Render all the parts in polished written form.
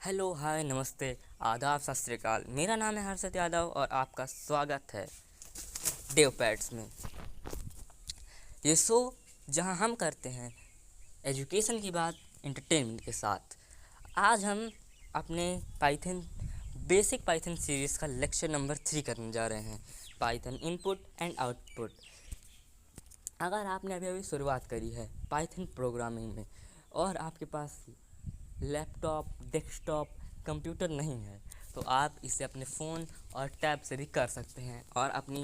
Hello, हाय, नमस्ते, आदाब, सत श्री अकाल। मेरा नाम है हर्षद यादव और आपका स्वागत है डेव पैड्स में। ये शो जहां हम करते हैं एजुकेशन की बात एंटरटेनमेंट के साथ। आज हम अपने पाइथन बेसिक पाइथन सीरीज़ का लेक्चर नंबर 3 करने जा रहे हैं, पाइथन इनपुट एंड आउटपुट। अगर आपने अभी अभी शुरुआत करी है पाइथन प्रोग्रामिंग में और आपके पास लैपटॉप, डेस्कटॉप, कंप्यूटर नहीं है, तो आप इसे अपने फ़ोन और टैब से भी कर सकते हैं और अपनी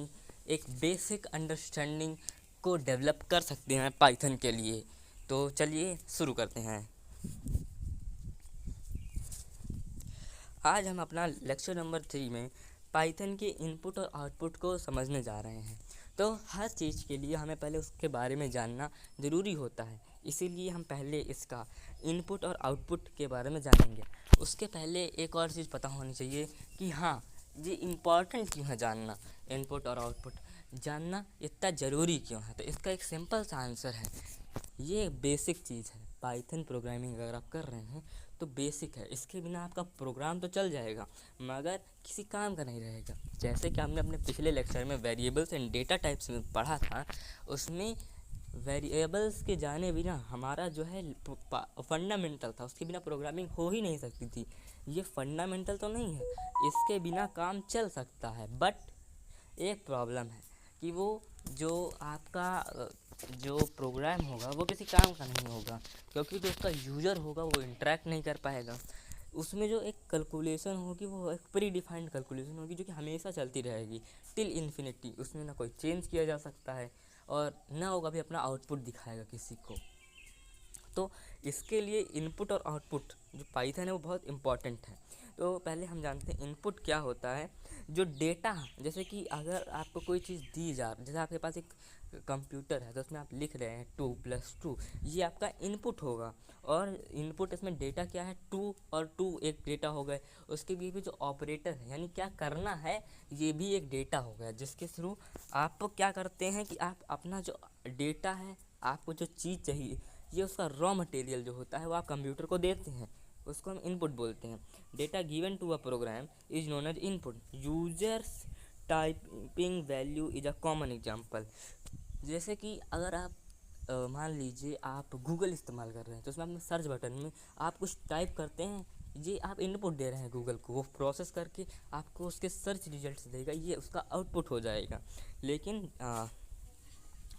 एक बेसिक अंडरस्टैंडिंग को डेवलप कर सकते हैं पाइथन के लिए। तो चलिए शुरू करते हैं। आज हम अपना लेक्चर नंबर 3 में पाइथन के इनपुट और आउटपुट को समझने जा रहे हैं। तो हर चीज़ के लिए हमें पहले उसके बारे में जानना ज़रूरी होता है, इसीलिए हम पहले इसका इनपुट और आउटपुट के बारे में जानेंगे। उसके पहले एक और चीज़ पता होनी चाहिए कि हाँ, ये इम्पॉर्टेंट क्यों है जानना। इनपुट और आउटपुट जानना इतना ज़रूरी क्यों है, तो इसका एक सिंपल सा आंसर है, ये बेसिक चीज़ है। पाइथन प्रोग्रामिंग अगर आप कर रहे हैं तो बेसिक है, इसके बिना आपका प्रोग्राम तो चल जाएगा मगर किसी काम का नहीं रहेगा। जैसे कि हमने अपने पिछले लेक्चर में वेरिएबल्स एंड डेटा टाइप्स में पढ़ा था, उसमें वेरिएबल्स के जाने बिना हमारा जो है फंडामेंटल था, उसके बिना प्रोग्रामिंग हो ही नहीं सकती थी। ये फंडामेंटल तो नहीं है, इसके बिना काम चल सकता है, बट एक प्रॉब्लम है कि वो जो आपका जो प्रोग्राम होगा वो किसी काम का नहीं होगा, क्योंकि जो उसका यूज़र होगा वो इंटरेक्ट नहीं कर पाएगा। उसमें जो एक कैलकुलेशन होगी वो एक प्री डिफाइंड कैलकुलेशन होगी, जो कि हमेशा चलती रहेगी टिल इन्फिनिटी। उसमें ना कोई चेंज किया जा सकता है और ना वो कभी अपना आउटपुट दिखाएगा किसी को। तो इसके लिए इनपुट और आउटपुट जो पाइथन है वो बहुत इम्पॉर्टेंट है। तो पहले हम जानते हैं इनपुट क्या होता है। जो डेटा, जैसे कि अगर आपको कोई चीज़ दी जा, जैसे आपके पास एक कंप्यूटर है तो उसमें आप लिख रहे हैं 2+2, ये आपका इनपुट होगा। और इनपुट इसमें डेटा क्या है, 2 और 2 एक डेटा हो गए। उसके बीच में जो ऑपरेटर है यानी क्या करना है, ये भी एक डेटा हो गया, जिसके थ्रू आप क्या करते हैं कि आप अपना जो डेटा है, आपको जो चीज़ चाहिए, ये उसका रॉ मटेरियल जो होता है वो आप कंप्यूटर को देते हैं, उसको हम इनपुट बोलते हैं। Data given to a program is known as input. Users typing value is a common example. जैसे कि अगर आप मान लीजिए आप गूगल इस्तेमाल कर रहे हैं, तो उसमें अपने सर्च बटन में आप कुछ टाइप करते हैं, ये आप इनपुट दे रहे हैं गूगल को, वो प्रोसेस करके आपको उसके सर्च रिजल्ट्स देगा, ये उसका आउटपुट हो जाएगा। लेकिन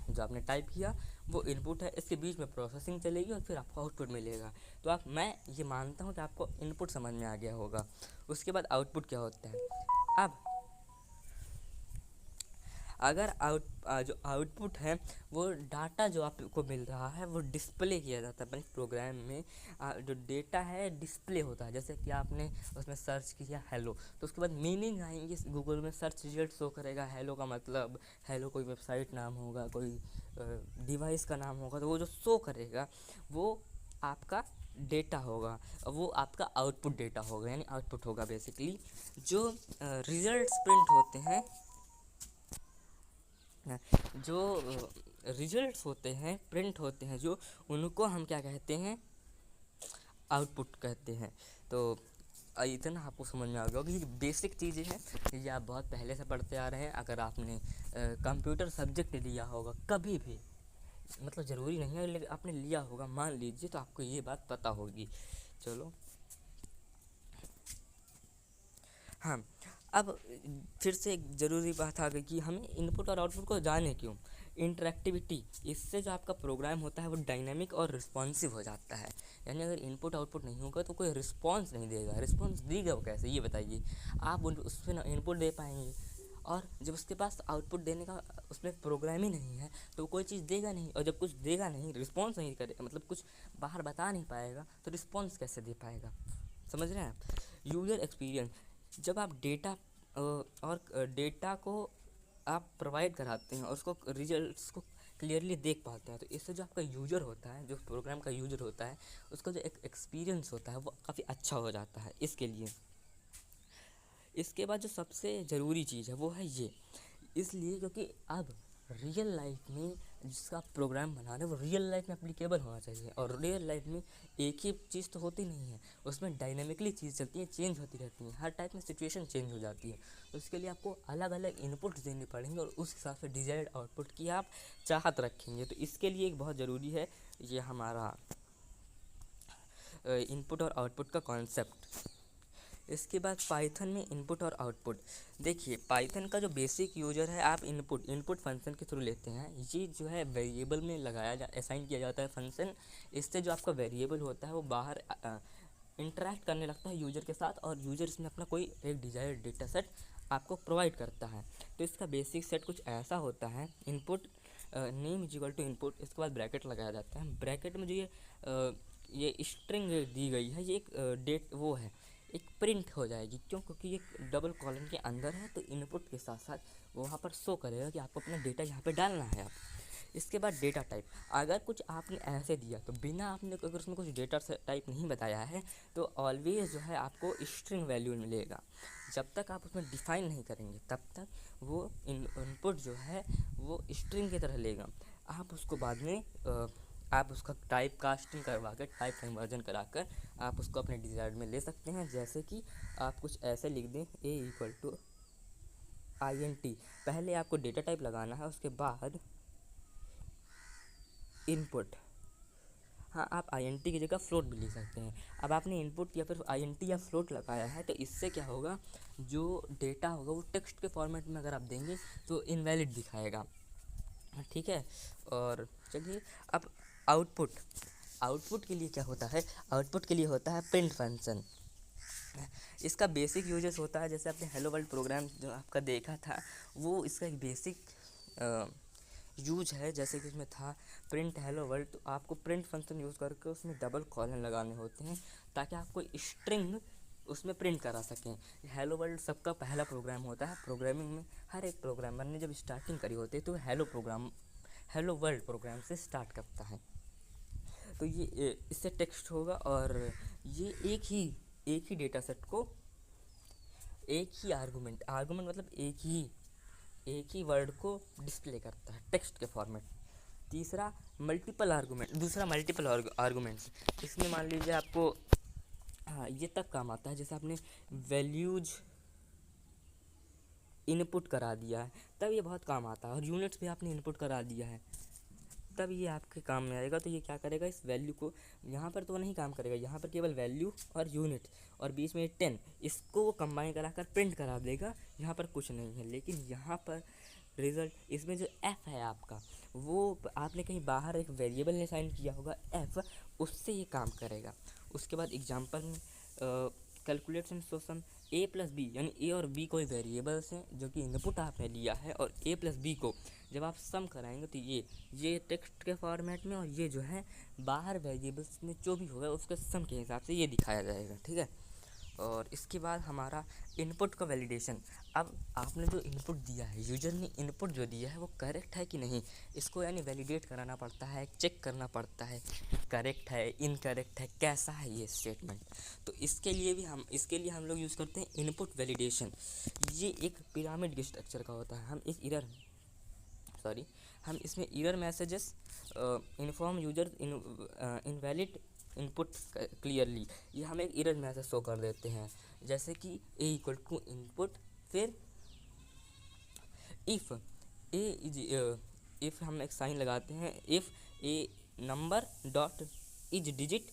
जो आपने टाइप किया वो इनपुट है, इसके बीच में प्रोसेसिंग चलेगी और फिर आपको आउटपुट मिलेगा। तो मैं ये मानता हूँ कि आपको इनपुट समझ में आ गया होगा। उसके बाद आउटपुट क्या होता है। अब अगर जो आउटपुट है वो डाटा जो आपको मिल रहा है वो डिस्प्ले किया जाता है। प्रोग्राम में जो डेटा है डिस्प्ले होता है। जैसे कि आपने उसमें सर्च किया हेलो, तो उसके बाद मीनिंग आएंगे, गूगल में सर्च रिजल्ट शो करेगा। हेलो का मतलब हेलो कोई वेबसाइट नाम होगा, कोई डिवाइस का नाम होगा, तो वो जो शो करेगा वो आपका डेटा होगा, वो आपका आउटपुट डेटा होगा, यानी आउटपुट होगा। बेसिकली जो रिजल्ट्स प्रिंट होते हैं, जो रिजल्ट्स होते हैं, प्रिंट होते हैं, जो उनको हम क्या कहते हैं, आउटपुट कहते हैं। तो इतना आपको समझ में आ गया होगा कि बेसिक चीज़ें हैं, ये आप बहुत पहले से पढ़ते आ रहे हैं। अगर आपने कंप्यूटर सब्जेक्ट लिया होगा कभी भी, मतलब ज़रूरी नहीं है लेकिन आपने लिया होगा मान लीजिए, तो आपको ये बात पता होगी। चलो, हाँ, अब फिर से एक ज़रूरी बात आ गई कि हमें इनपुट और आउटपुट को जाने क्यों। इंटरेक्टिविटी, इससे जो आपका प्रोग्राम होता है वो डायनामिक और रिस्पॉन्सिव हो जाता है। यानी अगर इनपुट आउटपुट नहीं होगा तो कोई रिस्पॉन्स नहीं देगा। रिस्पॉन्स देगा वो कैसे, ये बताइए। आप उस पर ना इनपुट दे पाएंगे, और जब उसके पास आउटपुट देने का उसमें प्रोग्राम ही नहीं है तो कोई चीज़ देगा नहीं। और जब कुछ देगा नहीं, रिस्पॉन्स नहीं करेगा, मतलब कुछ बाहर बता नहीं पाएगा, तो रिस्पॉन्स कैसे दे पाएगा। समझ रहे हैं आप। यूज़र एक्सपीरियंस, जब आप डेटा और डेटा को आप प्रोवाइड कराते हैं और उसको रिजल्ट्स को क्लियरली देख पाते हैं, तो इससे जो आपका यूज़र होता है, जो प्रोग्राम का यूज़र होता है, उसका जो एक एक्सपीरियंस होता है वो काफ़ी अच्छा हो जाता है। इसके लिए इसके बाद जो सबसे ज़रूरी चीज़ है वो है ये, इसलिए क्योंकि अब रियल लाइफ में जिसका प्रोग्राम बना रहे हैं वो रियल लाइफ में एप्लीकेबल होना चाहिए। और रियल लाइफ में एक ही चीज़ तो होती नहीं है, उसमें डायनेमिकली चीज़ चलती है, चेंज होती रहती है, हर टाइप में सिचुएशन चेंज हो जाती है। तो उसके लिए आपको अलग अलग इनपुट देने पड़ेंगे और उस हिसाब से डिजायर्ड आउटपुट की आप चाहत रखेंगे। तो इसके लिए एक बहुत ज़रूरी है ये हमारा इनपुट और आउटपुट का कॉन्सेप्ट। इसके बाद पाइथन में इनपुट और आउटपुट। देखिए पाइथन का जो बेसिक यूजर है, आप इनपुट फंक्शन के थ्रू लेते हैं। ये जो है वेरिएबल में असाइन किया जाता है फंक्शन। इससे जो आपका वेरिएबल होता है वो बाहर इंटरेक्ट करने लगता है यूजर के साथ, और यूजर इसमें अपना कोई एक डिजायर्ड डेटा सेट आपको प्रोवाइड करता है। तो इसका बेसिक सेट कुछ ऐसा होता है, input name is equal to input, इसके बाद ब्रैकेट लगाया जाता है। ब्रैकेट में जो ये स्ट्रिंग दी गई है, ये एक डेट वो है, एक प्रिंट हो जाएगी। क्यों? क्योंकि ये डबल कॉलन के अंदर है, तो इनपुट के साथ साथ वो वहाँ पर शो करेगा कि आपको अपना डेटा यहाँ पे डालना है आप। इसके बाद डेटा टाइप, अगर कुछ आपने ऐसे दिया तो बिना आपने अगर उसमें कुछ डेटा टाइप नहीं बताया है तो ऑलवेज जो है आपको स्ट्रिंग वैल्यू मिलेगा। जब तक आप उसमें डिफाइन नहीं करेंगे तब तक वो इनपुट जो है वो स्ट्रिंग की तरह लेगा। आप उसको बाद में आप उसका टाइप कास्टिंग करवा कर, टाइप कन्वर्जन करा कर आप उसको अपने डिजायर्ड में ले सकते हैं। जैसे कि आप कुछ ऐसे लिख दें a इक्वल टू INT, पहले आपको डेटा टाइप लगाना है, उसके बाद इनपुट। हाँ, आप INT की जगह फ्लोट भी लिख सकते हैं। अब आपने इनपुट या फिर INT या फ्लोट लगाया है तो इससे क्या होगा, जो डेटा होगा वो टेक्स्ट के फॉर्मेट में अगर आप देंगे तो इनवैलिड दिखाएगा। ठीक है। और चलिए अब आउटपुट। आउटपुट के लिए क्या होता है, आउटपुट के लिए होता है प्रिंट फंक्शन। इसका बेसिक यूजेस होता है, जैसे आपने हेलो वर्ल्ड प्रोग्राम जो आपका देखा था वो इसका एक बेसिक यूज है। जैसे कि उसमें था प्रिंट हेलो वर्ल्ड, तो आपको प्रिंट फंक्शन यूज़ करके उसमें डबल कॉलन लगाने होते हैं ताकि आप कोई स्ट्रिंग उसमें प्रिंट करा सकें। हेलो वर्ल्ड सबका पहला प्रोग्राम होता है। प्रोग्रामिंग में हर एक प्रोग्रामर ने जब स्टार्टिंग करी होती है तो हेलो वर्ल्ड प्रोग्राम से स्टार्ट करता है। तो ये इससे टेक्स्ट होगा, और ये एक ही डेटा सेट को एक ही आर्गूमेंट मतलब एक ही वर्ड को डिस्प्ले करता है टेक्स्ट के फॉर्मेट। दूसरा मल्टीपल आर्गूमेंट्स, इसमें मान लीजिए आपको, हाँ ये तब काम आता है जैसे आपने वैल्यूज इनपुट करा दिया है, तब ये बहुत काम आता है। और यूनिट्स भी आपने इनपुट करा दिया है तब ये आपके काम में आएगा। तो ये क्या करेगा, इस वैल्यू को यहाँ पर तो नहीं काम करेगा, यहाँ पर केवल वैल्यू और यूनिट और बीच में 10, इसको वो कंबाइन करा कर प्रिंट करा देगा। यहाँ पर कुछ नहीं है, लेकिन यहाँ पर रिज़ल्ट, इसमें जो f है आपका, वो आपने कहीं बाहर एक वेरिएबल ने साइन किया होगा f, उससे ये काम करेगा। उसके बाद एग्जांपल में कैलकुलेशन सोसम a प्लस बी, यानी a और b कोई वेरिएबल्स हैं जो कि इनपुट आपने लिया है, और a प्लस बी को जब आप सम कराएंगे तो ये टेक्स्ट के फॉर्मेट में, और ये जो है बाहर वेरिएबल्स में जो भी होगा उसके सम के हिसाब से ये दिखाया जाएगा। ठीक है। और इसके बाद हमारा इनपुट का वैलिडेशन। अब आपने जो इनपुट दिया है, यूजर ने इनपुट जो दिया है वो करेक्ट है कि नहीं, इसको यानी वैलिडेट कराना पड़ता है, चेक करना पड़ता है करेक्ट है, इनकरेक्ट है, कैसा है ये स्टेटमेंट। तो इसके लिए हम लोग यूज़ करते हैं इनपुट वैलिडेशन। ये एक पिरामिड के स्ट्रक्चर का होता है। हम इसमें error messages inform user invalid input clearly, ये हम एक एरर मैसेज शो कर देते हैं। जैसे कि a इक्वल टू इनपुट, फिर इफ़ हम एक साइन लगाते हैं, if A number dot is digit,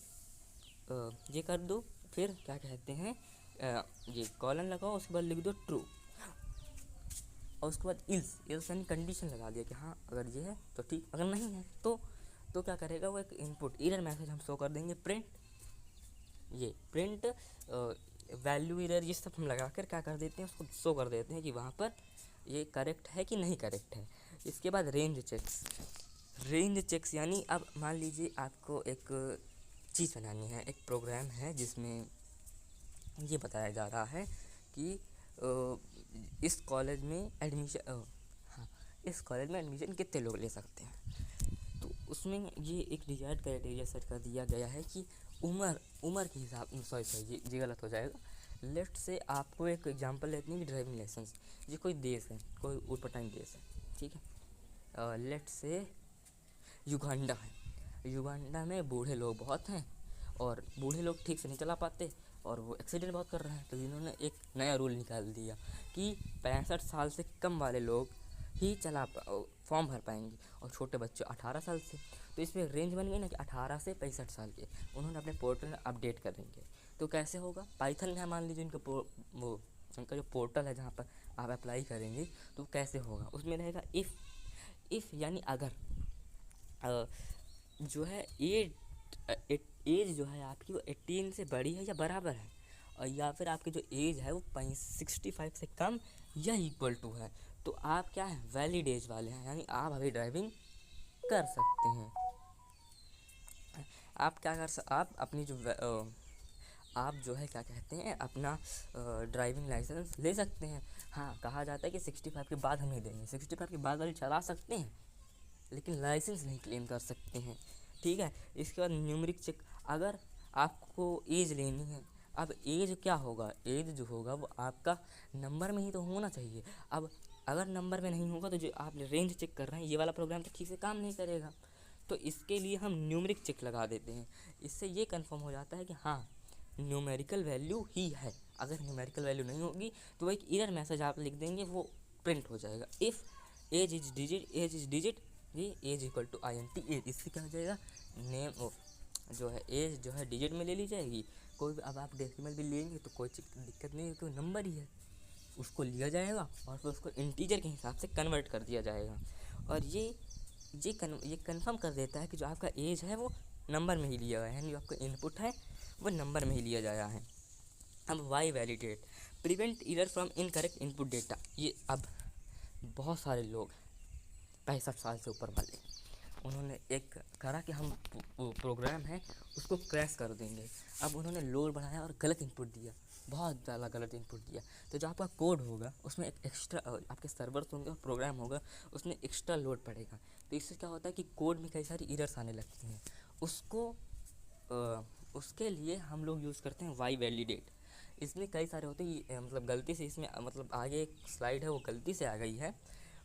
ये कर दो, फिर क्या कहते हैं, ये कॉलन लगाओ, उसके बाद लिख दो ट्रू, और उसके बाद इल्स यानी कंडीशन लगा दिया कि हाँ अगर ये है तो ठीक, अगर नहीं है तो क्या करेगा, वो एक इनपुट एरर मैसेज हम शो कर देंगे। प्रिंट वैल्यू एरर, ये सब हम लगा कर क्या कर देते हैं, उसको शो कर देते हैं कि वहाँ पर ये करेक्ट है कि नहीं करेक्ट है। इसके बाद रेंज चेक्स यानी अब मान लीजिए आपको एक चीज़ बनानी है, एक प्रोग्राम है जिसमें ये बताया जा रहा है कि इस कॉलेज में एडमिशन कितने लोग ले सकते हैं। तो उसमें ये एक डिजायर्ड क्राइटेरिया सेट कर दिया गया है कि उम्र के हिसाब, ये गलत हो जाएगा। लेफ्ट से आपको एक एग्जांपल लेते हैं कि ड्राइविंग लाइसेंस, ये कोई देश है, कोई ऊटपटांग देश है, ठीक है। लेफ्ट से युगांडा है। युगांडा में बूढ़े लोग बहुत हैं और बूढ़े लोग ठीक से नहीं चला पाते और वो एक्सीडेंट बहुत कर रहे हैं। तो इन्होंने एक नया रूल निकाल दिया कि 65 साल से कम वाले लोग ही फॉर्म भर पाएंगे और छोटे बच्चे 18 साल से। तो इसमें रेंज बन गई ना कि 18 से 65 साल के उन्होंने अपने पोर्टल में अपडेट करेंगे। तो कैसे होगा, पाइथन में मान लीजिए उनका जो पोर्टल है जहाँ पर आप अप्लाई करेंगे, तो कैसे होगा, उसमें रहेगा इफ़ यानी अगर जो है एज जो है आपकी वो 18 से बड़ी है या बराबर है, और या फिर आपकी जो एज है वो 65 से कम या इक्वल टू है, तो आप क्या है, वैलिड एज वाले हैं, यानी आप अभी ड्राइविंग कर सकते हैं। आप अपनी आप जो है क्या कहते हैं, अपना ड्राइविंग लाइसेंस ले सकते हैं। हाँ, कहा जाता है कि 65 के बाद हम नहीं देंगे, 65 के बाद वाले चला सकते हैं लेकिन लाइसेंस नहीं क्लेम कर सकते हैं। ठीक है, इसके बाद न्यूमेरिक चेक, अगर आपको एज लेनी है, अब एज क्या होगा, एज जो होगा वो आपका नंबर में ही तो होना चाहिए। अब अगर नंबर में नहीं होगा तो जो आप रेंज चेक कर रहे हैं ये वाला प्रोग्राम तो ठीक से काम नहीं करेगा। तो इसके लिए हम न्यूमेरिक चेक लगा देते हैं। इससे ये कंफर्म हो जाता है कि हाँ न्यूमेरिकल वैल्यू ही है। अगर न्यूमेरिकल वैल्यू नहीं होगी तो एक एरर मैसेज आप लिख देंगे, वो प्रिंट हो जाएगा। इफ़ एज इज डिजिट ये age equal to INT age, इससे क्या हो जाएगा, नेम जो है एज जो है डिजिट में ले ली जाएगी। कोई अब आप डेसिमल भी लेंगे तो कोई दिक्कत नहीं है, तो नंबर ही है, उसको लिया जाएगा और फिर उसको इंटीजर के हिसाब से कन्वर्ट कर दिया जाएगा। और ये कन्फर्म कर देता है कि जो आपका एज है वो नंबर में ही लिया गया है, यानी जो आपका इनपुट है वो नंबर में ही लिया जाया है। अब why validate prevent error from incorrect input data. ये अब बहुत सारे लोग 65 साल से ऊपर वाले उन्होंने एक करा कि हम प्रोग्राम है उसको क्रैश कर देंगे। अब उन्होंने लोड बढ़ाया और गलत इनपुट दिया, बहुत ज़्यादा गलत इनपुट दिया। तो जो आपका कोड होगा उसमें एक एक्स्ट्रा आपके सर्वर्स होंगे और प्रोग्राम होगा उसमें एक्स्ट्रा लोड पड़ेगा। तो इससे क्या होता है कि कोड में कई सारी एरर्स आने लगती हैं। उसके लिए हम लोग यूज़ करते हैं वाई वैलिडेट। इसमें कई सारे होते हैं, मतलब गलती से इसमें मतलब आगे एक स्लाइड है वो गलती से आ गई है,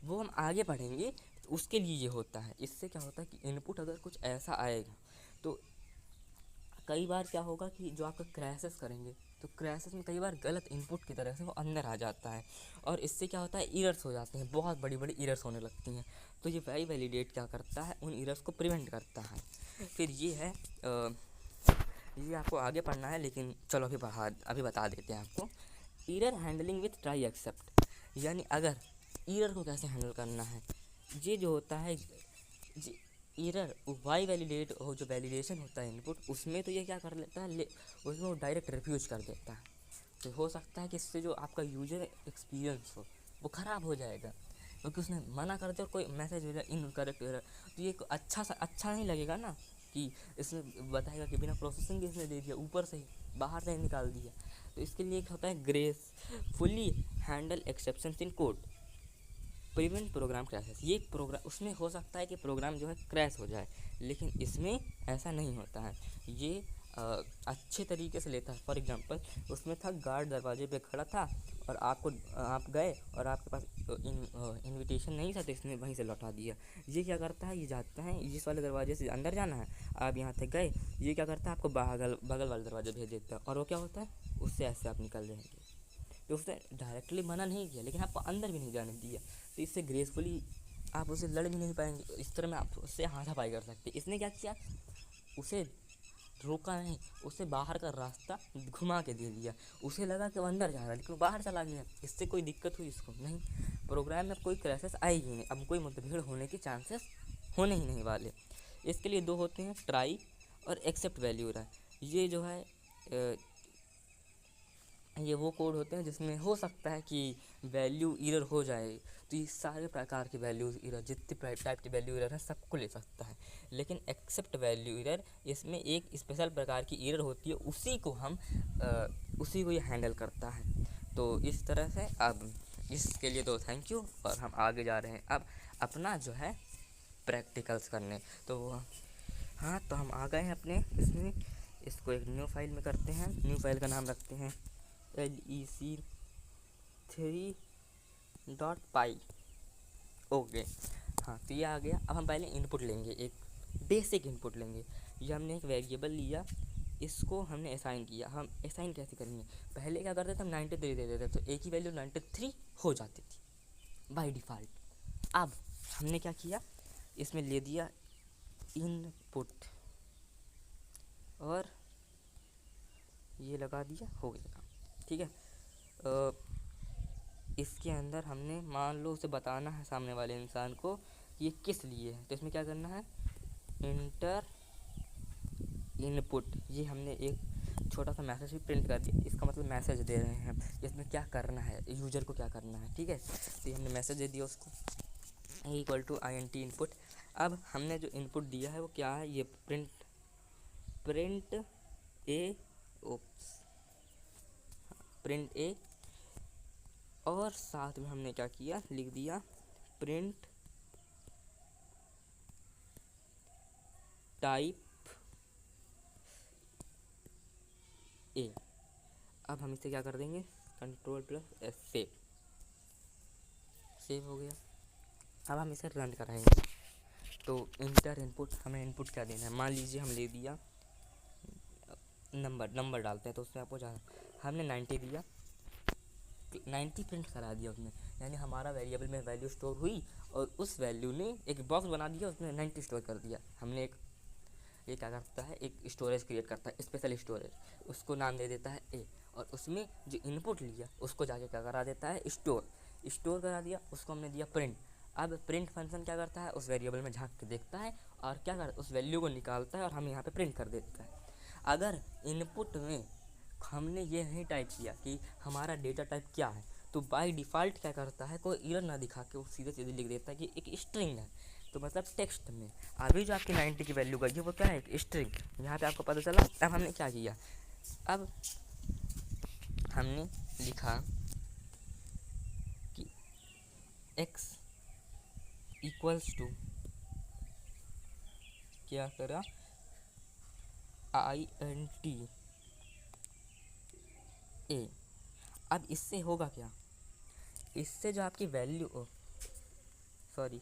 वो हम आगे पढ़ेंगे। तो उसके लिए ये होता है, इससे क्या होता है कि इनपुट अगर कुछ ऐसा आएगा तो कई बार क्या होगा कि जो आपका क्रैशेस करेंगे तो क्रैशेस में कई बार गलत इनपुट की तरह से वो अंदर आ जाता है और इससे क्या होता है, एरर्स हो जाते हैं, बहुत बड़ी बड़ी एरर्स होने लगती हैं। तो ये वाई वैलिडेट क्या करता है, उन एरर्स को प्रिवेंट करता है। फिर ये है ये आपको आगे पढ़ना है लेकिन चलो अभी बता देते हैं आपको। Error handling with try except, यानी अगर एरर को कैसे हैंडल करना है, ये जो होता है एरर वाई वैलिडेट हो, जो वैलिडेशन होता है इनपुट, उसमें तो ये क्या कर लेता है, उसमें वो डायरेक्ट रिफ्यूज कर देता है। तो हो सकता है कि इससे जो आपका यूजर एक्सपीरियंस हो वो ख़राब हो जाएगा, क्योंकि उसने मना कर दिया और कोई मैसेज एरर इनकरेक्ट एरर, तो ये अच्छा नहीं लगेगा ना कि इसने बताएगा कि बिना प्रोसेसिंग इसने दे दिया, ऊपर से ही बाहर से ही निकाल दिया। तो इसके लिए एक होता है ग्रेसफुली हैंडल एक्सेप्शंस इन कोड प्रिवेंट प्रोग्राम क्रैशेस। ये प्रोग्राम उसमें हो सकता है कि प्रोग्राम जो है क्रैश हो जाए, लेकिन इसमें ऐसा नहीं होता है, ये अच्छे तरीके से लेता है। फॉर एग्जांपल उसमें था गार्ड दरवाजे पे खड़ा था और आप गए और आपके पास इनविटेशन नहीं था तो इसने वहीं से लौटा दिया। ये क्या करता है, ये जाता है इस वाले दरवाजे से अंदर जाना है, आप यहाँ तक गए, ये क्या करता है आपको बगल वाले दरवाजे भेज देता है और वो क्या होता है, उससे ऐसे आप निकल जाएंगे। तो उसने डायरेक्टली मना नहीं किया लेकिन आपको अंदर भी नहीं जाने दिया, तो इससे ग्रेसफुली आप उसे लड़ भी नहीं पाएंगे, इस तरह में आप उससे हाथापाई कर सकते। इसने क्या किया, उसे रोका नहीं, उसे बाहर का रास्ता घुमा के दे दिया। उसे लगा कि वो अंदर जा रहा है लेकिन वो बाहर चला गया, इससे कोई दिक्कत हुई इसको नहीं, प्रोग्राम में कोई क्रैशेस आएगी नहीं, अब कोई मुठभेड़ होने के चांसेस होने ही नहीं वाले। इसके लिए दो होते हैं, ट्राई और एक्सेप्ट वैल्यू रहा। ये जो है ये वो कोड होते हैं जिसमें हो सकता है कि वैल्यू एरर हो जाए, तो ये सारे प्रकार की वैल्यूज़ एरर, जितने टाइप की वैल्यू एरर है सबको ले सकता है। लेकिन एक्सेप्ट वैल्यू एरर, इसमें एक स्पेशल प्रकार की एरर होती है, उसी को ये हैंडल करता है। तो इस तरह से अब इसके लिए तो थैंक यू, और हम आगे जा रहे हैं अब अपना जो है प्रैक्टिकल्स करने। तो हाँ, तो हम आ गए हैं अपने इसमें, इसको एक न्यू फाइल में करते हैं। न्यू फाइल का नाम रखते हैं lec3.py। ओके, हाँ, तो ये आ गया। अब हम पहले इनपुट लेंगे, एक बेसिक इनपुट लेंगे। ये हमने एक वेरिएबल लिया, इसको हमने असाइन किया। हम असाइन कैसे करेंगे, पहले क्या करते थे हम 93 दे देते, तो एक ही वैल्यू 93 हो जाती थी बाय डिफ़ॉल्ट। अब हमने क्या किया, इसमें ले दिया इनपुट और ये लगा दिया, हो गया काम। ठीक है, इसके अंदर हमने मान लो उसे बताना है सामने वाले इंसान को कि ये किस लिए है, तो इसमें क्या करना है, इंटर इनपुट। ये हमने एक छोटा सा मैसेज भी प्रिंट कर दिया, इसका मतलब मैसेज दे रहे हैं इसमें क्या करना है, यूज़र को क्या करना है। ठीक है, तो ये हमने मैसेज दे दिया उसको, इक्वल टू int इनपुट। अब हमने जो इनपुट दिया है वो क्या है, ये प्रिंट ए ओप्स प्रिंट ए, और साथ में हमने क्या किया, लिख दिया प्रिंट टाइप ए। अब हम इसे क्या कर देंगे, Ctrl+S सेव हो गया। अब हम इसे रन कराएंगे, तो इंटर इनपुट, हमें इनपुट क्या देना है, मान लीजिए हम ले दिया नंबर डालते हैं, तो उसमें आपको हमने 90 दिया, 90 प्रिंट करा दिया उसने, यानी हमारा वेरिएबल में वैल्यू स्टोर हुई और उस वैल्यू ने एक बॉक्स बना दिया, उसमें 90 स्टोर कर दिया। हमने एक, ये क्या करता है, एक स्टोरेज क्रिएट करता है, स्पेशल स्टोरेज, उसको नाम दे देता है ए, और उसमें जो इनपुट लिया उसको जाके क्या करा देता है, स्टोर करा दिया, उसको हमने दिया प्रिंट। अब प्रिंट फंक्शन क्या करता है, उस वेरिएबल में झांक के देखता है और क्या करता है, उस वैल्यू को निकालता है और हमें यहाँ पे प्रिंट कर देता है। अगर इनपुट में हमने ये नहीं टाइप किया कि हमारा डेटा टाइप क्या है, तो बाय डिफ़ॉल्ट क्या करता है, कोई एरर ना दिखा के वो सीधे सीधे लिख देता है कि एक स्ट्रिंग है, तो मतलब टेक्स्ट में अभी जो आपकी 90 की वैल्यू गई है वो क्या है, एक स्ट्रिंग। यहाँ पे आपको पता चला। अब हमने क्या किया, अब हमने लिखा कि x इक्वल्स टू, क्या करा, int ए। अब इससे होगा क्या, इससे जो आपकी वैल्यू, सॉरी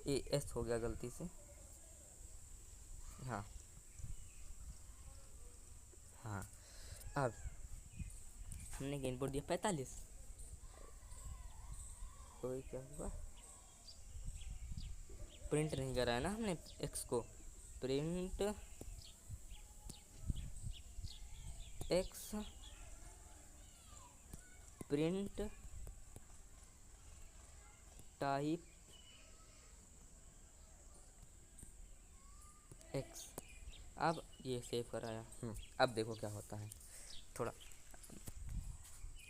ए एस हो गया गलती से, हाँ हाँ, अब हमने इनपुट दिया 45, तो क्या हुआ, प्रिंट नहीं करा है ना हमने एक्स को, print x, print type x. अब ये सेव कराया, अब देखो क्या होता है, थोड़ा,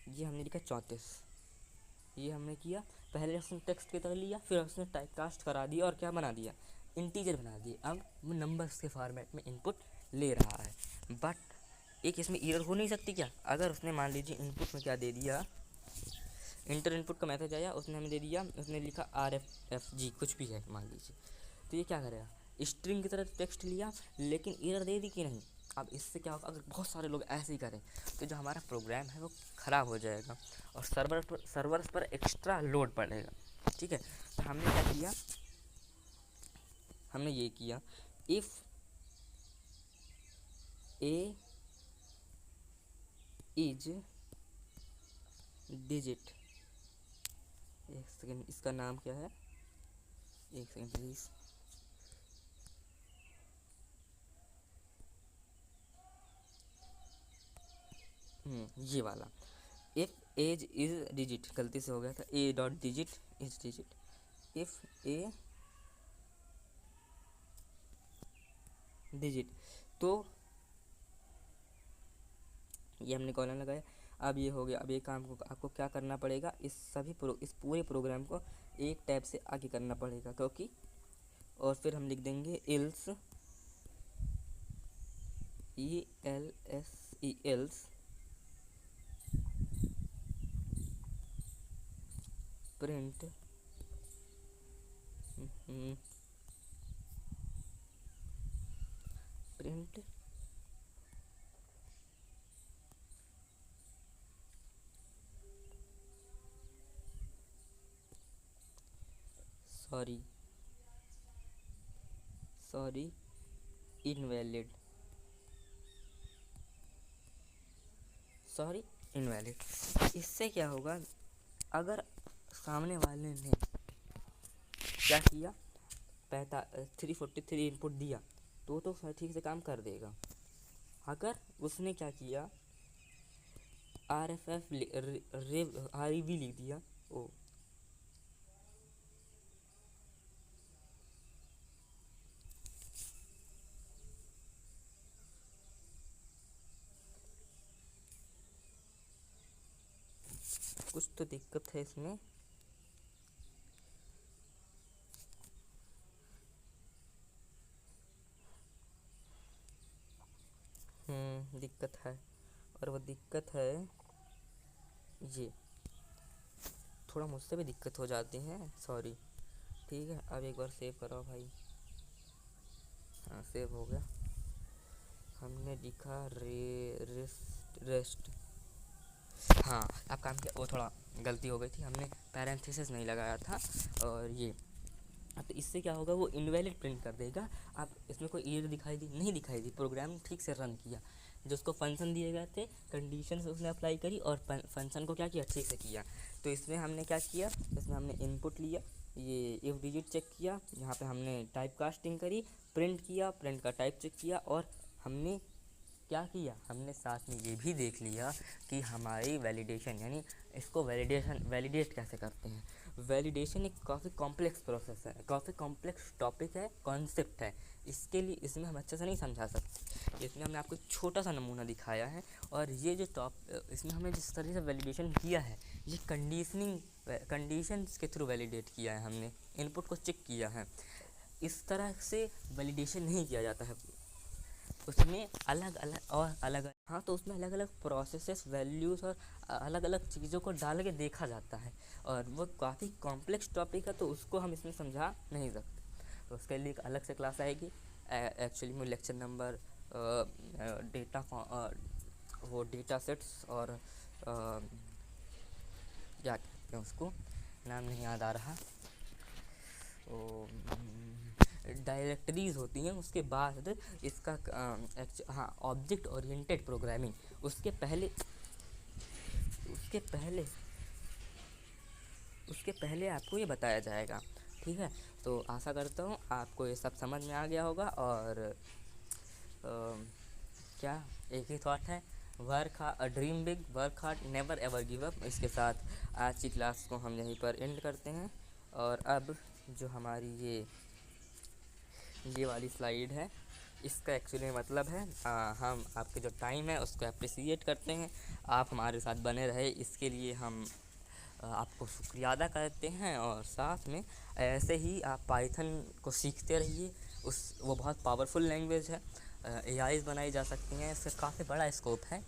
ये हमने लिखा 34, ये हमने किया, पहले उसने टेक्स्ट की तरह लिया, फिर उसने टाइप कास्ट करा दिया और क्या बना दिया, इंटीजर बना दिया। अब वो नंबर्स के फॉर्मेट में इनपुट ले रहा है, बट एक इसमें एरर हो नहीं सकती क्या, अगर उसने मान लीजिए इनपुट में क्या दे दिया, इंटर इनपुट का मैसेज आया, उसने हमें दे दिया, उसने लिखा RFFG कुछ भी है मान लीजिए, तो ये क्या करेगा, स्ट्रिंग की तरह टेक्स्ट लिया लेकिन एरर दे दी कि नहीं। अब इससे क्या होगा, अगर बहुत सारे लोग ऐसे ही करें तो जो हमारा प्रोग्राम है वो ख़राब हो जाएगा और सर्वर्स पर एक्स्ट्रा लोड पड़ेगा। ठीक है, तो हमने क्या किया, हमने ये किया, इफ़ ए इज डिजिट, एक सेकेंड, इसका नाम क्या है, एक सेकेंड प्लीज़, ये वाला, इफ़ एज इज डिजिट, गलती से हो गया था, ए dot digit is digit, if A digit, तो ये हमने कॉलन लगाया। अब ये हो गया, अब ये काम को आपको क्या करना पड़ेगा, इस पूरे प्रोग्राम को एक टैब से आगे करना पड़ेगा, क्योंकि और फिर हम लिख देंगे else, else print print sorry, invalid, sorry invalid. इससे क्या होगा, अगर सामने वाले ने क्या किया, 343 इनपुट दिया तो ठीक से काम कर देगा। अगर उसने क्या किया, RFF REV लिख दिया, ओ कुछ तो दिक्कत है इसमें। दिक्कत है, और वो दिक्कत है ये, थोड़ा मुझसे भी दिक्कत हो जाती है, सॉरी। ठीक है, अब एक बार सेव करो भाई। हाँ, सेव हो गया। हमने लिखा रेस्ट। हाँ, अब काम किया, वो थोड़ा गलती हो गई थी, हमने पैरेंथेसिस नहीं लगाया था। और ये तो इससे क्या होगा, वो इनवैलिड प्रिंट कर देगा। अब इसमें कोई एरर दिखाई दी नहीं, दिखाई दी, प्रोग्राम ठीक से रन किया। जो उसको फंक्शन दिए गए थे, कंडीशन से उसने अप्लाई करी और फंक्शन को क्या किया, ठीक से किया। तो इसमें हमने क्या किया, इसमें हमने इनपुट लिया, ये इफ डिजिट चेक किया, यहाँ पे हमने टाइप कास्टिंग करी, प्रिंट किया, प्रिंट का टाइप चेक किया, और हमने क्या किया, हमने साथ में ये भी देख लिया कि हमारी वैलिडेशन, यानी इसको वैलिडेट कैसे करते हैं। वैलिडेशन एक काफ़ी कॉम्प्लेक्स प्रोसेस है, काफ़ी कॉम्प्लेक्स टॉपिक है, कॉन्सेप्ट है। इसके लिए इसमें हम अच्छे से नहीं समझा सकते। इसमें हमने आपको एक छोटा सा नमूना दिखाया है, और ये जो इसमें हमने जिस तरह से वैलिडेशन किया है, ये कंडीशंस के थ्रू वैलिडेट किया है, हमने इनपुट को चेक किया है। इस तरह से वैलिडेशन नहीं किया जाता है, उसमें अलग, हाँ, तो उसमें अलग अलग प्रोसेसेस, वैल्यूज़ और अलग अलग चीज़ों को डाल के देखा जाता है, और वो काफ़ी कॉम्प्लेक्स टॉपिक है, तो उसको हम इसमें समझा नहीं सकते। तो उसके लिए एक अलग से क्लास आएगी। एक्चुअली में लेक्चर नंबर वो डेटा सेट्स और क्या कहते हैं उसको, नाम नहीं याद आ रहा, डायरेक्टरीज़ होती हैं। उसके बाद इसका हाँ, ऑब्जेक्ट ओरिएंटेड प्रोग्रामिंग, उसके पहले आपको ये बताया जाएगा। ठीक है, तो आशा करता हूँ आपको ये सब समझ में आ गया होगा। और क्या एक ही थॉट है, dream big, work hard, never ever give up. इसके साथ आज की क्लास को हम यहीं पर एंड करते हैं। और अब जो हमारी ये वाली स्लाइड है, इसका एक्चुअली मतलब है हम आपके जो टाइम है उसको अप्रिसिएट करते हैं। आप हमारे साथ बने रहे, इसके लिए हम आपको शुक्रिया अदा करते हैं। और साथ में ऐसे ही आप पाइथन को सीखते रहिए, वो बहुत पावरफुल लैंग्वेज है। एआईज़ बनाई जा सकती हैं, इसका काफ़ी बड़ा स्कोप है।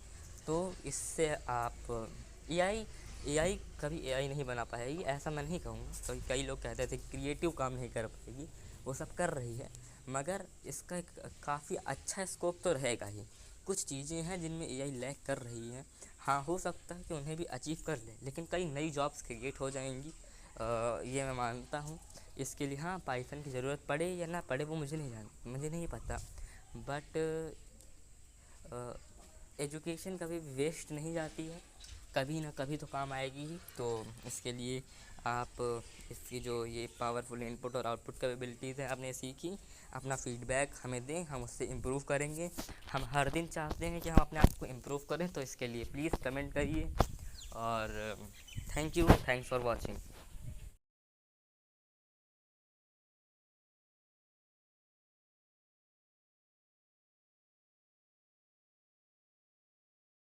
तो इससे आप एआई कभी एआई नहीं बना पाएगी, ऐसा मैं नहीं कहूँगा, क्योंकि कई लोग कहते थे क्रिएटिव काम नहीं कर पाएगी, वो सब कर रही है, मगर इसका एक काफ़ी अच्छा स्कोप तो रहेगा ही। कुछ चीज़ें हैं जिनमें एआई लैग कर रही है, हाँ, हो सकता है कि उन्हें भी अचीव कर ले, लेकिन कई नई जॉब्स क्रिएट हो जाएंगी, ये मैं मानता हूँ। इसके लिए हाँ, पाइथन की ज़रूरत पड़े या ना पड़े वो मुझे नहीं पता, बट एजुकेशन कभी भी वेस्ट नहीं जाती है, कभी ना कभी तो काम आएगी ही। तो इसके लिए आप इसकी जो ये पावरफुल इनपुट और आउटपुट कैपेबिलिटीज़ हैं आपने सीखी, अपना फीडबैक हमें दें, हम उससे इम्प्रूव करेंगे। हम हर दिन चाहते हैं कि हम अपने आप को इम्प्रूव करें, तो इसके लिए प्लीज़ कमेंट करिए। और थैंक्स फॉर वॉचिंग।